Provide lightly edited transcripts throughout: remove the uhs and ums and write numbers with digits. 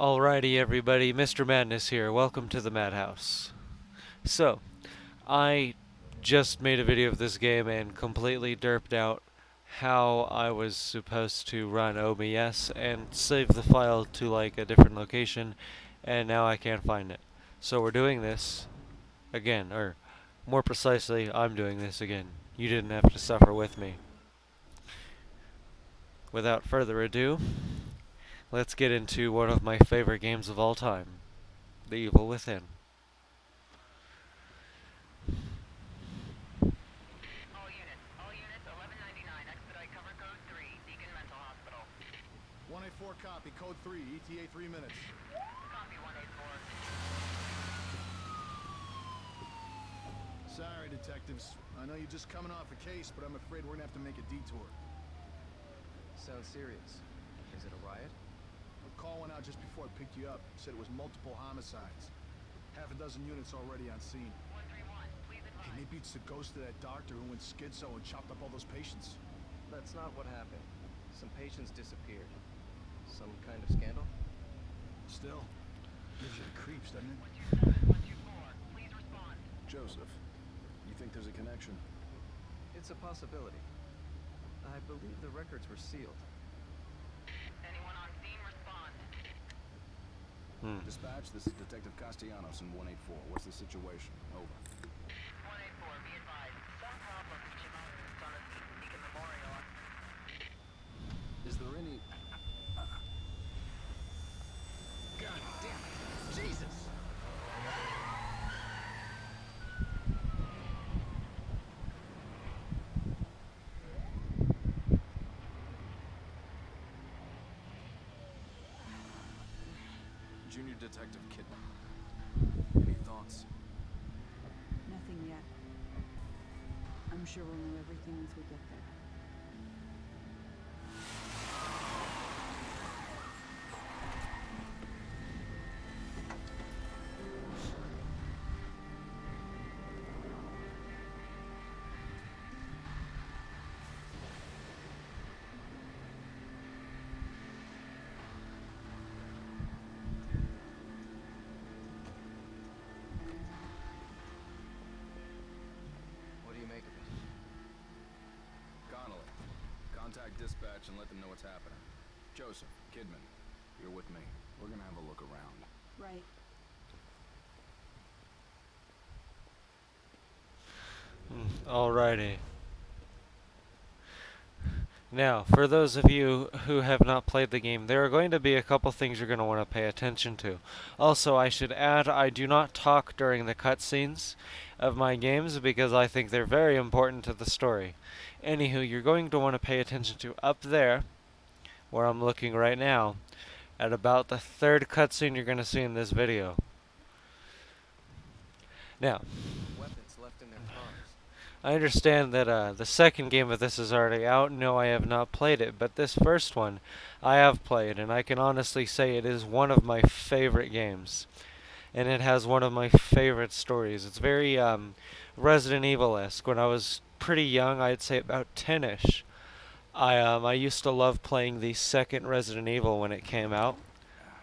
Alrighty, everybody, Mr. Madness here. Welcome to the Madhouse. So, I just made a video of this game and completely derped out how I was supposed to run OBS and save the file to like a different location, and now I can't find it. So we're doing this again, or more precisely, I'm doing this again. You didn't have to suffer with me. Without further ado, let's get into one of my favorite games of all time, The Evil Within. All units, 1199, expedite cover code 3, Deacon Mental Hospital. 184 copy, code 3, ETA 3 minutes. Copy 184. Sorry, detectives. I know you're just coming off a case, but I'm afraid we're gonna have to make a detour. Sounds serious. Is it a riot? A call went out just before I picked you up. Said it was multiple homicides. Half a dozen units already on scene. 131, please advise. Hey, maybe it's the ghost of that doctor who went schizo and chopped up all those patients. That's not what happened. Some patients disappeared. Some kind of scandal? Still, gives you the creeps, doesn't it? 127, 124, please respond. Joseph, you think there's a connection? It's a possibility. I believe the records were sealed. Anyone on scene, respond. Dispatch, this is Detective Castellanos in 184. What's the situation? Over. 184, be advised. Some problems, Chimones on the Deacon Memorial. Is there any... God damn it! Jesus! Junior Detective Kidman. Any thoughts? Nothing yet. I'm sure we'll know everything once we get there. What do you make of it? Connolly, contact dispatch and let them know what's happening. Joseph, Kidman, you're with me. We're gonna have a look around. Right. Alrighty. Now, for those of you who have not played the game, there are going to be a couple things you're going to want to pay attention to. Also, I should add, I do not talk during the cutscenes of my games because I think they're very important to the story. Anywho, you're going to want to pay attention to up there, where I'm looking right now, at about the third cutscene you're going to see in this video. Now, Weapons left in their cars. I understand that the second game of this is already out. No, I have not played it, but this first one I have played, and I can honestly say it is one of my favorite games. And it has one of my favorite stories. It's very Resident Evil-esque. When I was pretty young, I'd say about 10-ish, I used to love playing the second Resident Evil when it came out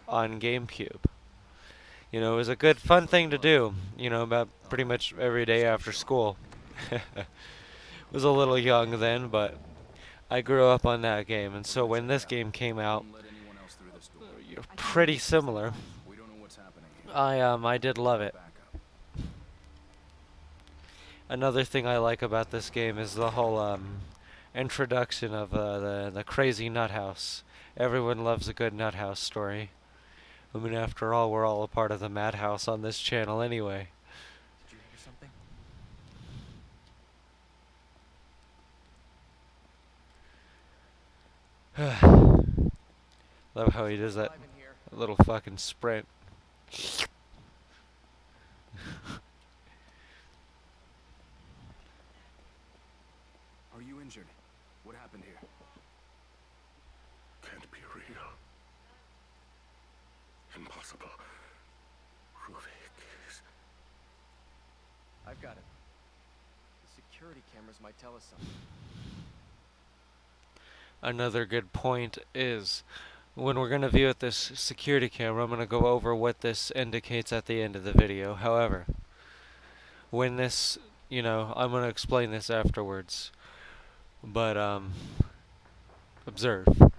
on GameCube. You know, it was a good, fun thing to do, you know, about pretty much every day after school. Was a little young then, but I grew up on that game, and so when this game came out, Don't let anyone else through this door. pretty similar, We don't know what's happening here. I did love it. Back up. Another thing I like about this game is the whole introduction of the crazy nut house. Everyone loves a good nut house story. I mean, after all, we're all a part of the madhouse on this channel anyway. Did you hear something? Love how he does that Alive in here. little fucking sprint. Are you injured? What happened here? Can't be real. Impossible. Ruvik is... I've got it. The security cameras might tell us something. Another good point is when we're going to view at this security camera, I'm going to go over what this indicates at the end of the video. However, when this, I'm going to explain this afterwards. But, observe. What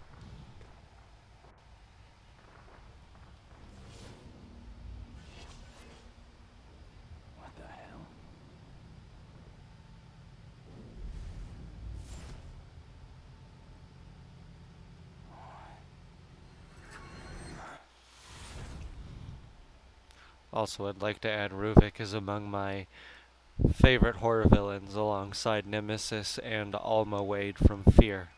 the hell? Also, I'd like to add Ruvik is among my favorite horror villains alongside Nemesis and Alma Wade from Fear.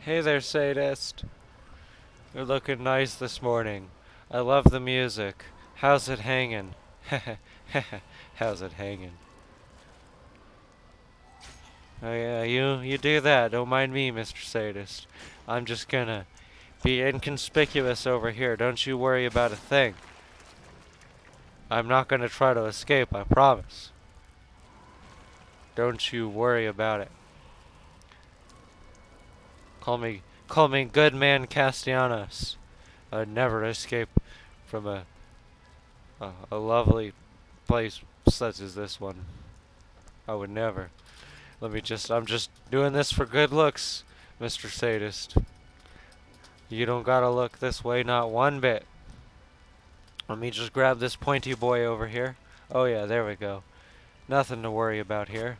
Hey there, sadist. You're looking nice this morning. I love the music. How's it hanging? How's it hanging? Oh yeah, you do that. Don't mind me, Mr. Sadist. I'm just gonna be inconspicuous over here. Don't you worry about a thing. I'm not gonna try to escape, I promise. Don't you worry about it. Call me good man Castellanos. I'd never escape from a lovely place such as this one. I would never. I'm just doing this for good looks, Mr. Sadist. You don't gotta look this way, not one bit. Let me just grab this pointy boy over here. Oh yeah, there we go. Nothing to worry about here.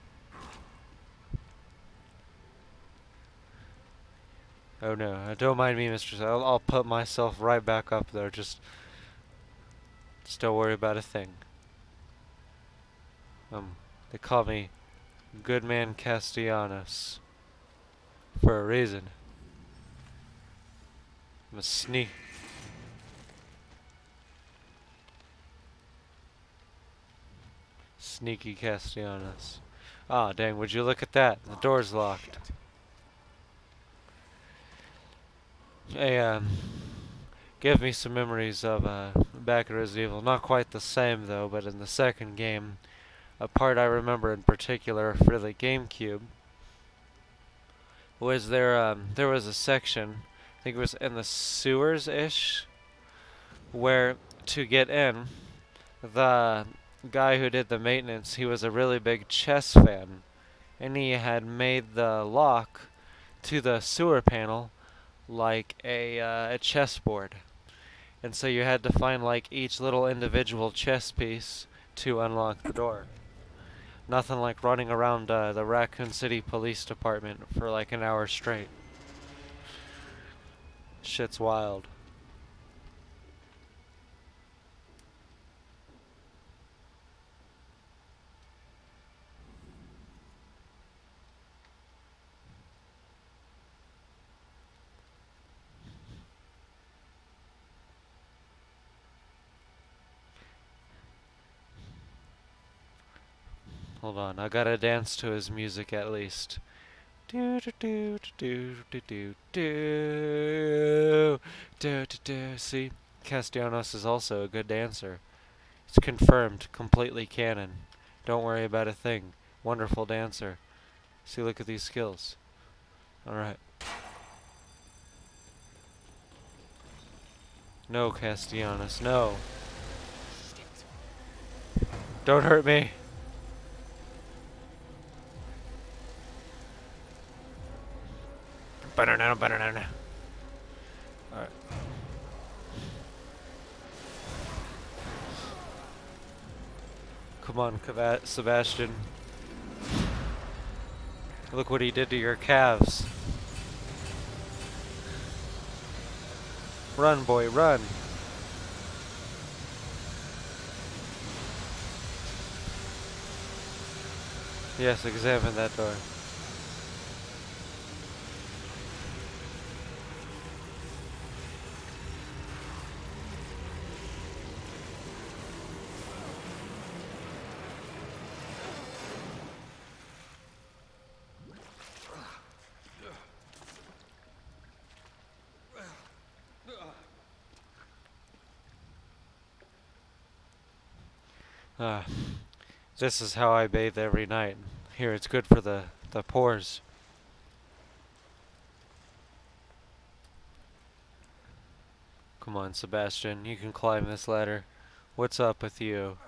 Oh no, don't mind me, Mr. I'll put myself right back up there. Just don't worry about a thing. They call me Good Man Castellanos for a reason. I'm a sneaky Castellanos. Ah, dang, would you look at that? The door's locked. Hey, give me some memories of back at Resident Evil. Not quite the same though, but in the second game, a part I remember in particular for the GameCube was there was a section, I think it was in the sewers-ish, where to get in, the guy who did the maintenance, he was a really big chess fan, and he had made the lock to the sewer panel like a chessboard. And so you had to find like each little individual chess piece to unlock the door. Nothing like running around the Raccoon City Police Department for like an hour straight. Shit's wild. Hold on, I gotta dance to his music at least. Do do do do do do do do do do. See, Castellanos is also a good dancer. It's confirmed, completely canon. Don't worry about a thing. Wonderful dancer. See, look at these skills. Alright. No, Castellanos, no. Don't hurt me. Banana. Alright. Come on, Sebastian. Look what he did to your calves. Run, boy, run. Yes, examine that door. Uh, this is how I bathe every night. Here, it's good for the pores. Come on, Sebastian, you can climb this ladder. What's up with you?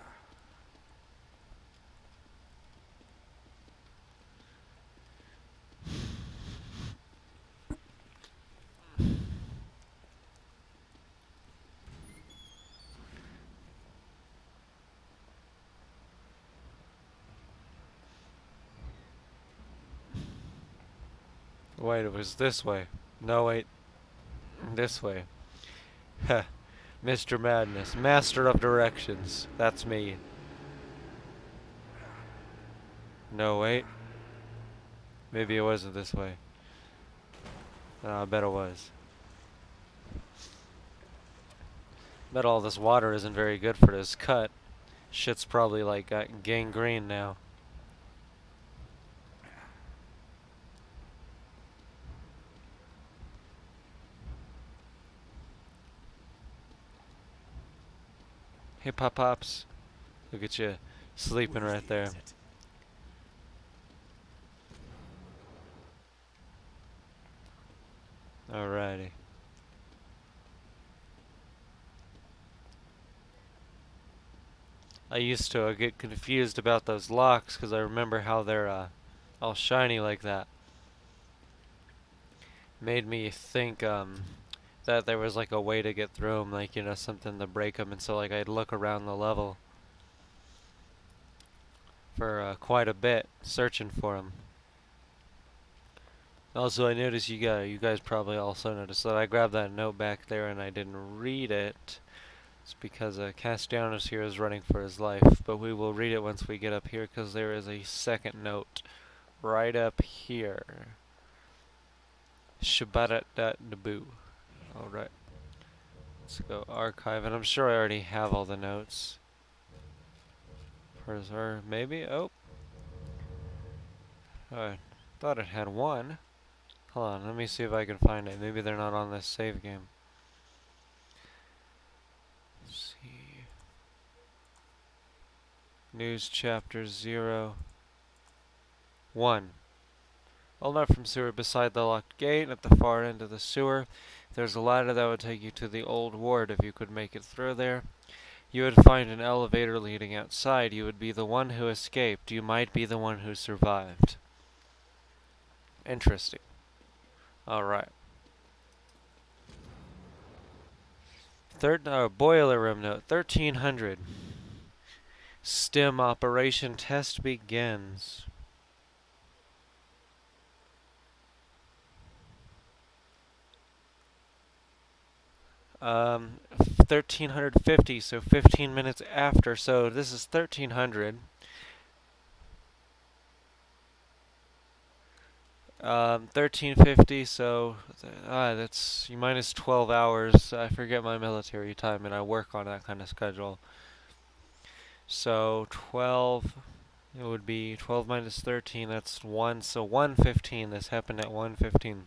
Wait, it was this way. No, wait. This way. Heh. Mr. Madness. Master of directions. That's me. No, wait. Maybe it wasn't this way. No, I bet it was. Bet all this water isn't very good for this cut. Shit's probably like got gangrene now. Hey, Pop Pops. Look at you sleeping right there. Alrighty. I used to get confused about those locks because I remember how they're all shiny like that. Made me think that there was like a way to get through them, like, you know, something to break them, and so like I'd look around the level for quite a bit searching for them. Also, I noticed you guys probably also noticed that I grabbed that note back there and I didn't read it. It's because Castellanos here is running for his life, but we will read it once we get up here because there is a second note right up here. Shabadat Naboo. Alright. Let's go archive, and I'm sure I already have all the notes. Or maybe? Oh. I thought it had one. Hold on, let me see if I can find it. Maybe they're not on this save game. Let's see. News chapter 0. 1. All night from sewer beside the locked gate at the far end of the sewer. There's a ladder that would take you to the old ward if you could make it through there. You would find an elevator leading outside. You would be the one who escaped. You might be the one who survived. Interesting. Alright. Boiler room note. 1300. Stim operation test begins. 1350, so 15 minutes after. So this is 1300. 1350, so that's you minus 12 hours. I forget my military time, and I work on that kind of schedule. So 12, it would be 12 minus 13. That's 1. So 1:15. This happened at 1:15.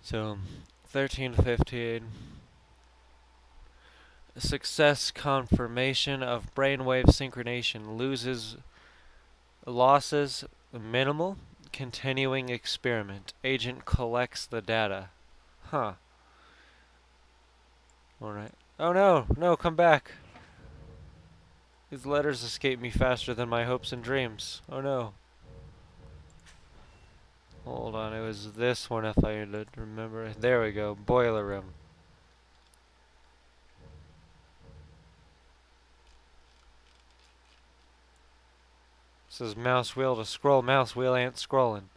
So 13:15. Success confirmation of brainwave synchronization. Losses minimal. Continuing experiment. Agent collects the data. Huh. Alright. Oh no! No, come back! These letters escape me faster than my hopes and dreams. Oh no. Hold on, it was this one if I remember. There we go. Boiler room. This is mouse wheel to scroll. Mouse wheel ain't scrolling.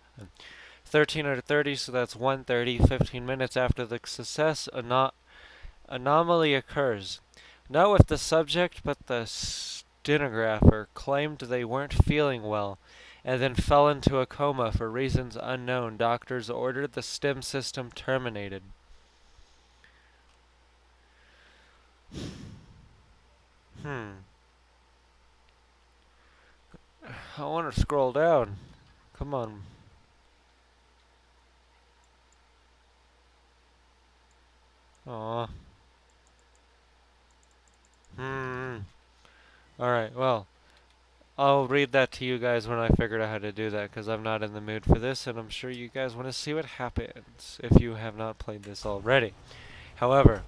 1330, so that's 1:30, 15 minutes after the success anomaly occurs. Not with the subject, but the stenographer claimed they weren't feeling well, and then fell into a coma for reasons unknown. Doctors ordered the stim system terminated. I want to scroll down. Come on. Aw. Alright, well, I'll read that to you guys when I figured out how to do that, because I'm not in the mood for this, and I'm sure you guys want to see what happens if you have not played this already. However,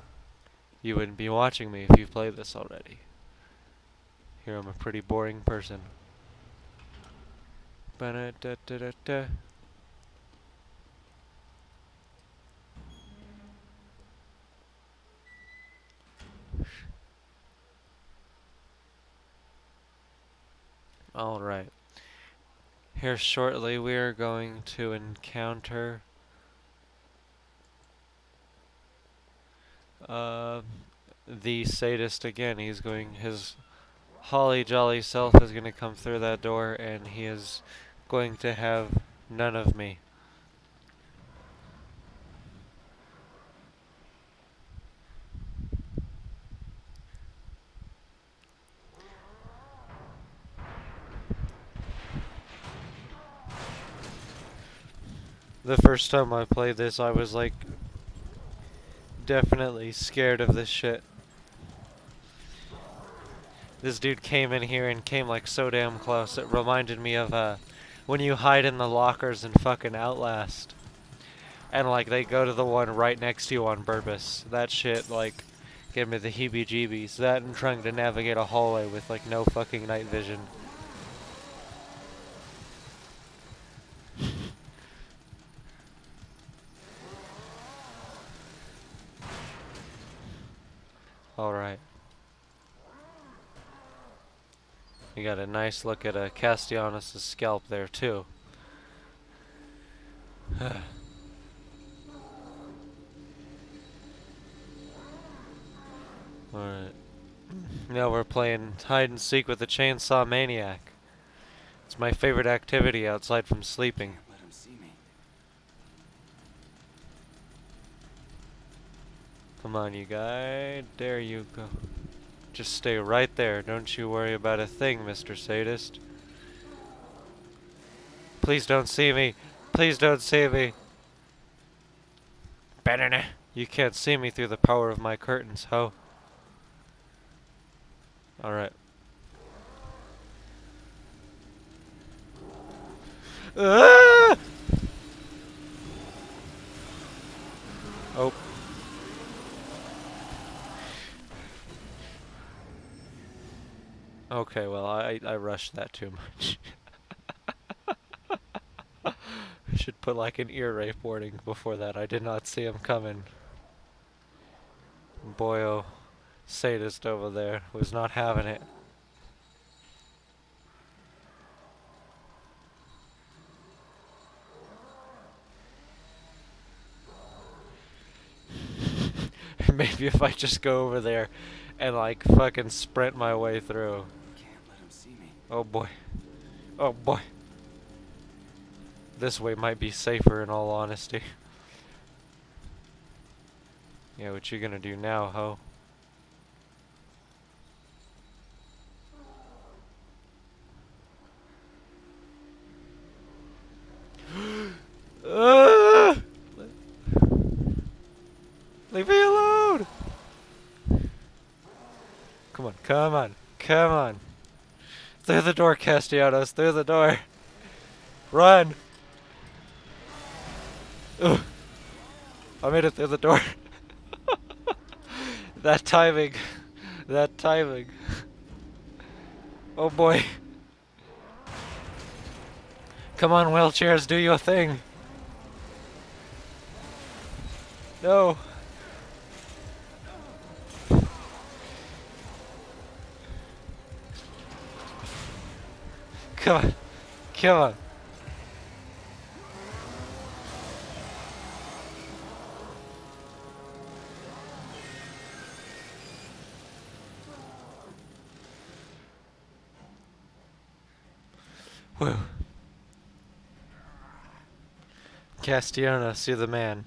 you wouldn't be watching me if you've played this already. Here, I'm a pretty boring person. Ba-da-da-da-da-da. Alright. Here shortly we are going to encounter the sadist again. His holly jolly self is going to come through that door, and he is going to have none of me. The first time I played this, I was like definitely scared of this shit. This dude came in here and came like so damn close. It reminded me of when you hide in the lockers in fucking Outlast. And like they go to the one right next to you on purpose. That shit like gave me the heebie-jeebies. That and trying to navigate a hallway with like no fucking night vision. Alright. You got a nice look at Castellanos' scalp there too. Alright. Now we're playing hide and seek with the chainsaw maniac. It's my favorite activity outside from sleeping. Can't let him see me. Come on, you guy. There you go. Just stay right there. Don't you worry about a thing, Mr. Sadist. Please don't see me. Please don't see me. Banana. You can't see me through the power of my curtains, ho. Alright. Ah! Oh. Okay, well, I rushed that too much. I should put like an ear rape warning before that. I did not see him coming. Boy, oh, sadist over there was not having it. Maybe if I just go over there and like fucking sprint my way through. Can't let him see me. Oh boy. Oh boy. This way might be safer in all honesty. Yeah, what you gonna do now, ho? Ah! Leave me alone! Come on, come on, come on. Through the door, Castellanos, through the door. Run! Ugh. I made it through the door. That timing. That timing. Oh boy. Come on, wheelchairs, do your thing. No. Come on. Come on. Whew. Castellanos, you're the man.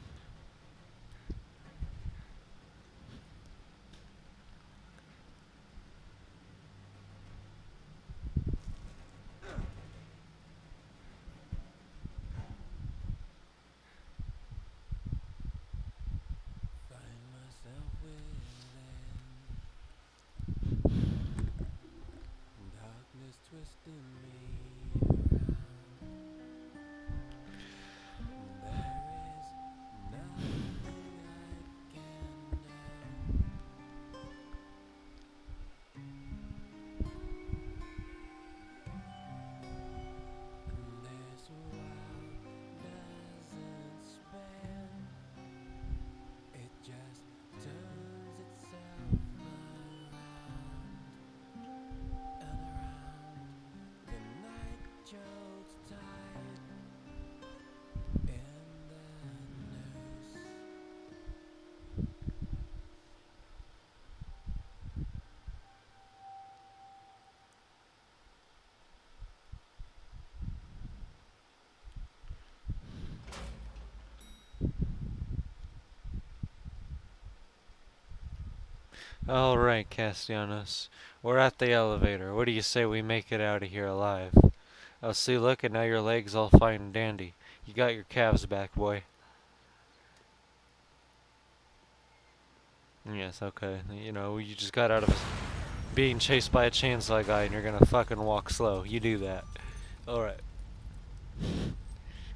Alright, Castellanos. We're at the elevator. What do you say we make it out of here alive? Oh, see, look, and now your leg's all fine and dandy. You got your calves back, boy. Yes, okay. You know, you just got out of being chased by a chainsaw guy and you're gonna fucking walk slow. You do that. Alright.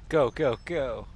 Go, go, go.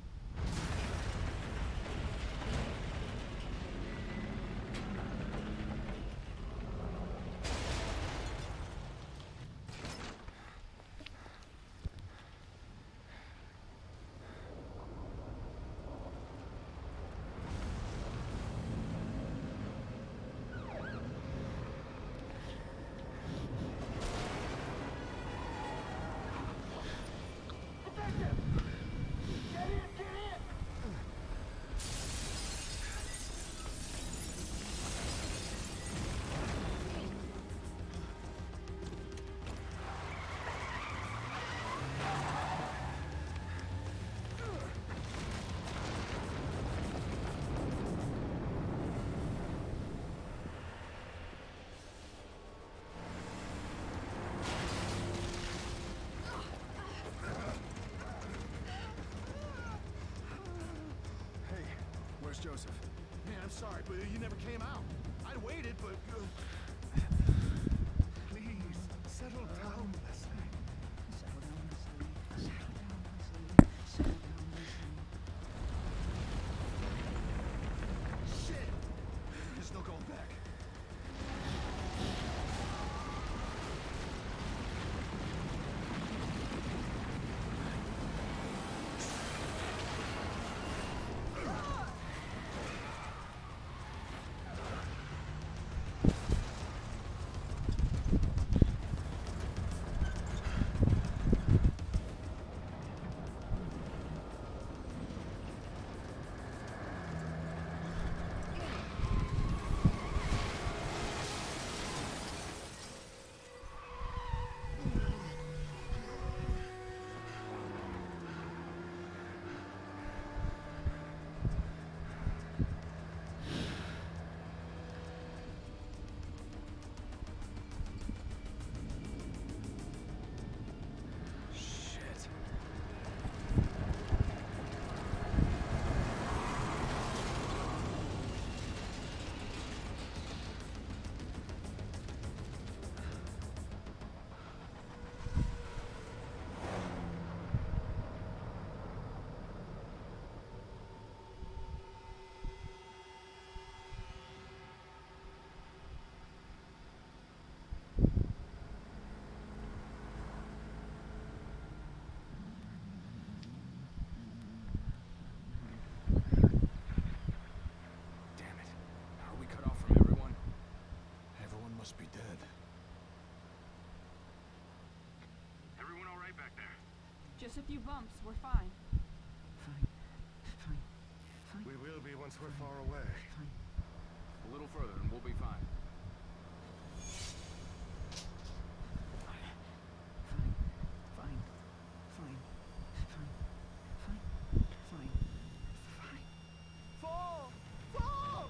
Hey, where's Joseph? Man, I'm sorry, but you never came out. I'd waited, but... Please, settle down, Leslie. Settle down, Leslie. Settle down, Leslie. Settle down, Leslie. Shit! There's no going back. Damn it. Are we cut off from everyone? Everyone must be dead. Everyone all right back there? Just a few bumps. We're fine. Fine. Fine. Fine. We will be once we're far away. Fine. A little further and we'll be fine. Fine. Fine. Fine. Fine. Fine. Fine. Fine. Fall! Fall! Fall!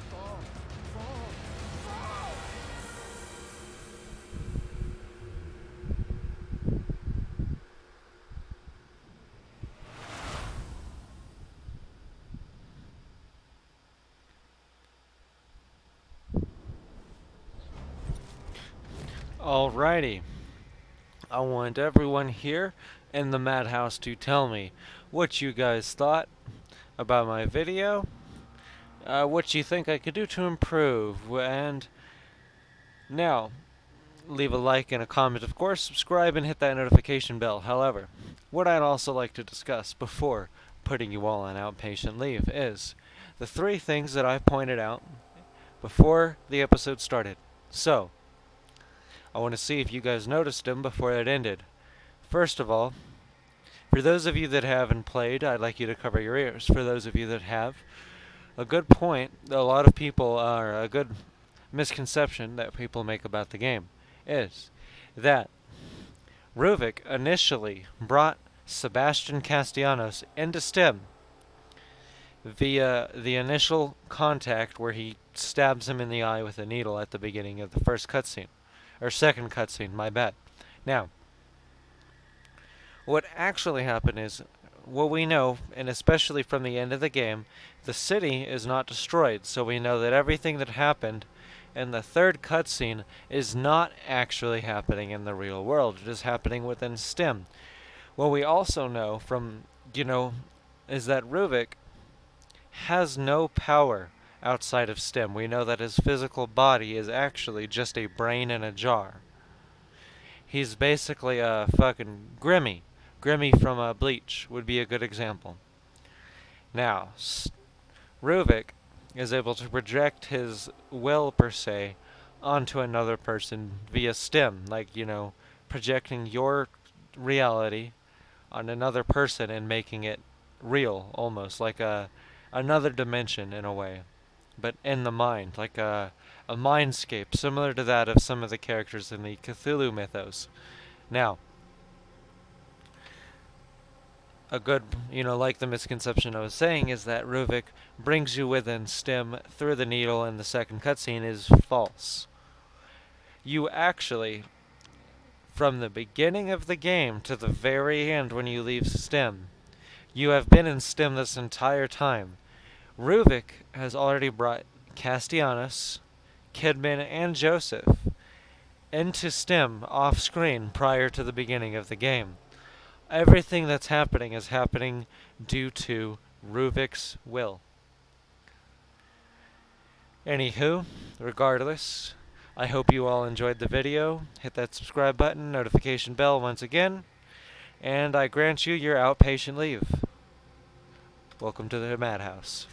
Fall! Fall! Alrighty. I want everyone here in the madhouse to tell me what you guys thought about my video, what you think I could do to improve, and now, leave a like and a comment, of course, subscribe and hit that notification bell. However, what I'd also like to discuss before putting you all on outpatient leave is the 3 things that I pointed out before the episode started. So, I want to see if you guys noticed them before it ended. First of all, for those of you that haven't played, I'd like you to cover your ears. For those of you that have, a good point, a lot of people are a good misconception that people make about the game is that Ruvik initially brought Sebastian Castellanos into STEM via the initial contact where he stabs him in the eye with a needle at the beginning of the first cutscene. Or second cutscene, my bad. Now, what actually happened is, what we know, and especially from the end of the game, the city is not destroyed, so we know that everything that happened in the third cutscene is not actually happening in the real world. It is happening within STEM. What we also know from, is that Ruvik has no power outside of STEM. We know that his physical body is actually just a brain in a jar. He's basically a fucking Grimmy. Grimmy from Bleach would be a good example. Now, Ruvik is able to project his will, per se, onto another person via STEM. Like, projecting your reality on another person and making it real, almost. Like another dimension, in a way. But in the mind. Like a mindscape, similar to that of some of the characters in the Cthulhu mythos. Now, a good, like the misconception I was saying, is that Ruvik brings you within STEM through the needle in the second cutscene is false. You actually, from the beginning of the game to the very end when you leave STEM, you have been in STEM this entire time. Ruvik has already brought Castellanos, Kidman, and Joseph into STEM off-screen prior to the beginning of the game. Everything that's happening is happening due to Ruvik's will. Anywho, regardless, I hope you all enjoyed the video. Hit that subscribe button, notification bell once again, and I grant you your outpatient leave. Welcome to the madhouse.